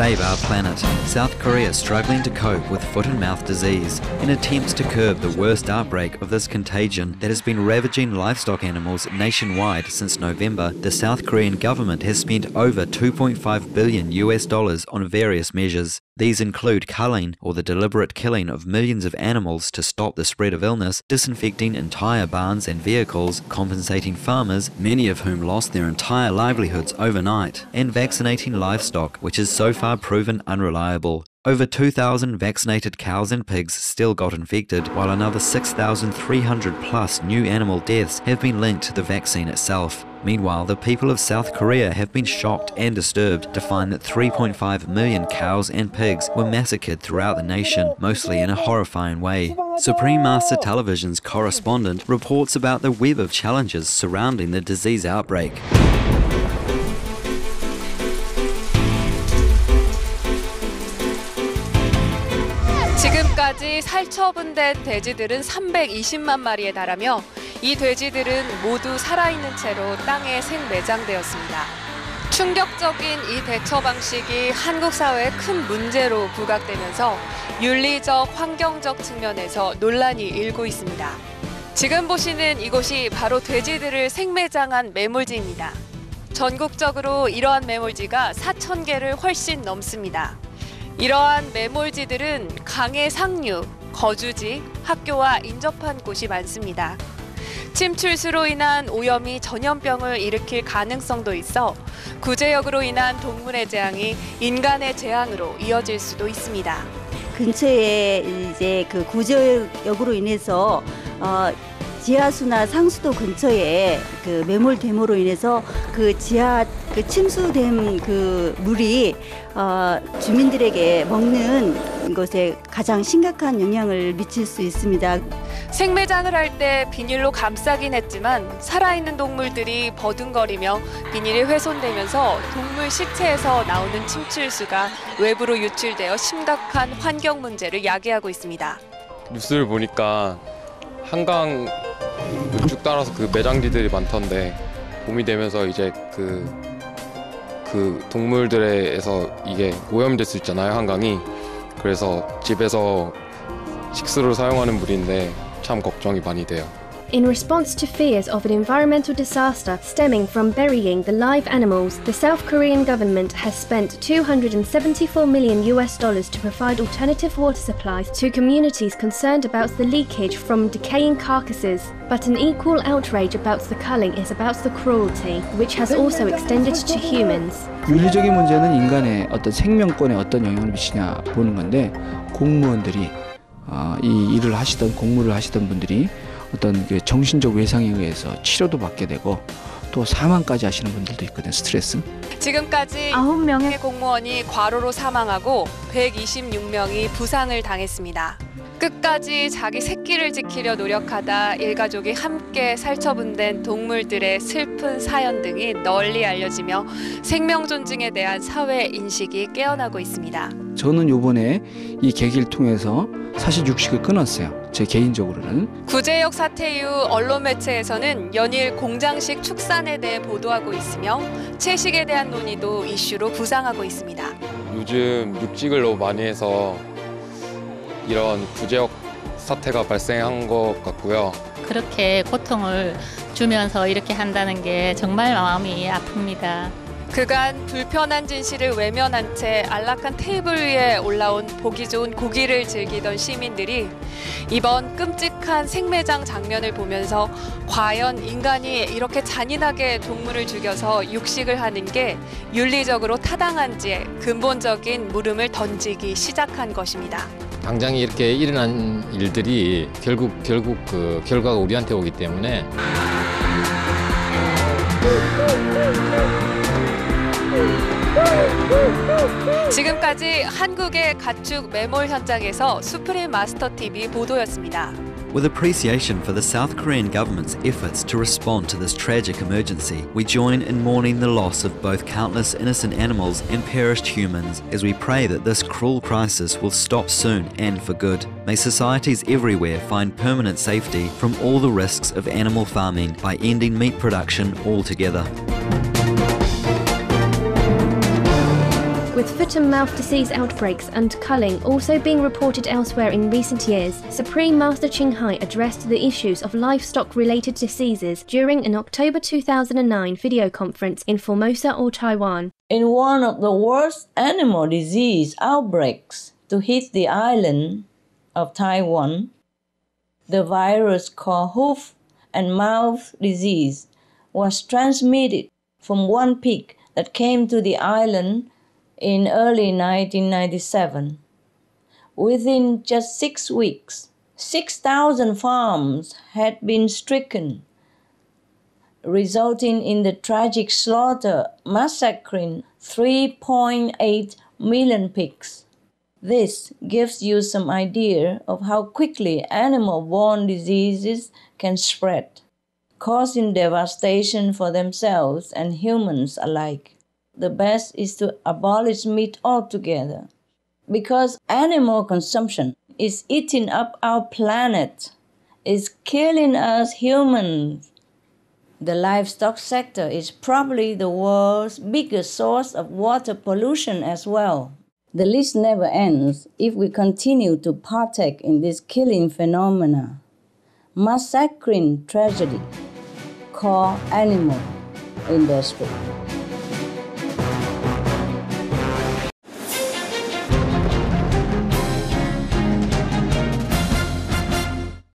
save our planet. South Korea struggling to cope with foot and mouth disease. In attempts to curb the worst outbreak of this contagion that has been ravaging livestock animals nationwide since November, the South Korean government has spent over $2.5 billion on various measures. These include culling, or the deliberate killing of millions of animals to stop the spread of illness, disinfecting entire barns and vehicles, compensating farmers, many of whom lost their entire livelihoods overnight, and vaccinating livestock, which is so far proven unreliable. Over 2,000 vaccinated cows and pigs still got infected, while another 6,300 plus new animal deaths have been linked to the vaccine itself. Meanwhile, the people of South Korea have been shocked and disturbed to find that 3.5 million cows and pigs were massacred throughout the nation, mostly in a horrifying way. Supreme Master Television's correspondent reports about the web of challenges surrounding the disease outbreak. 지금까지 살처분된 돼지들은 320만 마리에 달하며 이 돼지들은 모두 살아있는 채로 땅에 생매장되었습니다. 충격적인 이 대처 방식이 한국 사회에 큰 문제로 부각되면서 윤리적, 환경적 측면에서 논란이 일고 있습니다. 지금 보시는 이곳이 바로 돼지들을 생매장한 매몰지입니다. 전국적으로 이러한 매몰지가 4,000개를 훨씬 넘습니다. 이러한 매몰지들은 강의 상류, 거주지, 학교와 인접한 곳이 많습니다. 침출수로 인한 오염이 전염병을 일으킬 가능성도 있어 구제역으로 인한 동물의 재앙이 인간의 재앙으로 이어질 수도 있습니다. 근처에 이제 그 구제역으로 인해서 지하수나 상수도 근처에 그 매몰됨으로 인해서 그 지하 그 침수된 그 물이 주민들에게 먹는 것에 가장 심각한 영향을 미칠 수 있습니다. 생매장을 할 때 비닐로 감싸긴 했지만 살아있는 동물들이 버둥거리며 비닐이 훼손되면서 동물 시체에서 나오는 침출수가 외부로 유출되어 심각한 환경 문제를 야기하고 있습니다. 뉴스를 보니까 한강 쭉 따라서 그 매장지들이 많던데 봄이 되면서 이제 그 동물들에서 이게 오염될 수 있잖아요, 한강이. 그래서 집에서 식수로 사용하는 물인데 참 걱정이 많이 돼요. In response to fears of an environmental disaster stemming from burying the live animals, the South Korean government has spent $274 million to provide alternative water supplies to communities concerned about the leakage from decaying carcasses. But an equal outrage about the culling is about the cruelty, which has also extended to humans. 윤리적인 문제는 인간의 어떤 생명권에 어떤 영향을 미치냐 보는 건데, 공무원들이 이 일을 하시던 공무를 하시던 분들이 어떤 그 정신적 외상에 의해서 치료도 받게 되고 또 사망까지 하시는 분들도 있거든요. 스트레스. 지금까지 9명의 공무원이 과로로 사망하고 126명이 부상을 당했습니다. 끝까지 자기 새끼를 지키려 노력하다 일가족이 함께 살처분된 동물들의 슬픈 사연 등이 널리 알려지며 생명 존중에 대한 사회 인식이 깨어나고 있습니다. 저는 이번에 이 계기를 통해서 사실 육식을 끊었어요. 제 개인적으로는. 구제역 사태 이후 언론 매체에서는 연일 공장식 축산에 대해 보도하고 있으며 채식에 대한 논의도 이슈로 부상하고 있습니다. 요즘 육식을 너무 많이 해서 이런 구제역 사태가 발생한 것 같고요. 그렇게 고통을 주면서 이렇게 한다는 게 정말 마음이 아픕니다. 그간 불편한 진실을 외면한 채 안락한 테이블 위에 올라온 보기 좋은 고기를 즐기던 시민들이 이번 끔찍한 생매장 장면을 보면서 과연 인간이 이렇게 잔인하게 동물을 죽여서 육식을 하는 게 윤리적으로 타당한지에 근본적인 물음을 던지기 시작한 것입니다. 당장 이렇게 일어난 일들이 결국 그 결과가 우리한테 오기 때문에 지금까지 한국의 가축 매몰 현장에서 수프림 마스터 TV 보도였습니다. With appreciation for the South Korean government's efforts to respond to this tragic emergency, we join in mourning the loss of both countless innocent animals and perished humans as we pray that this cruel crisis will stop soon and for good. May societies everywhere find permanent safety from all the risks of animal farming by ending meat production altogether. With foot-and-mouth disease outbreaks and culling also being reported elsewhere in recent years, Supreme Master Ching Hai addressed the issues of livestock-related diseases during an October 2009 video conference in Formosa or Taiwan. In one of the worst animal disease outbreaks to hit the island of Taiwan, the virus called hoof and mouth disease was transmitted from one pig that came to the island in early 1997. Within just 6 weeks, 6,000 farms had been stricken, resulting in the tragic slaughter, massacring 3.8 million pigs. This gives you some idea of how quickly animal-borne diseases can spread, causing devastation for themselves and humans alike. The best is to abolish meat altogether, because animal consumption is eating up our planet, is killing us humans. The livestock sector is probably the world's biggest source of water pollution as well. The list never ends if we continue to partake in this killing phenomena, massacring tragedy called animal industry.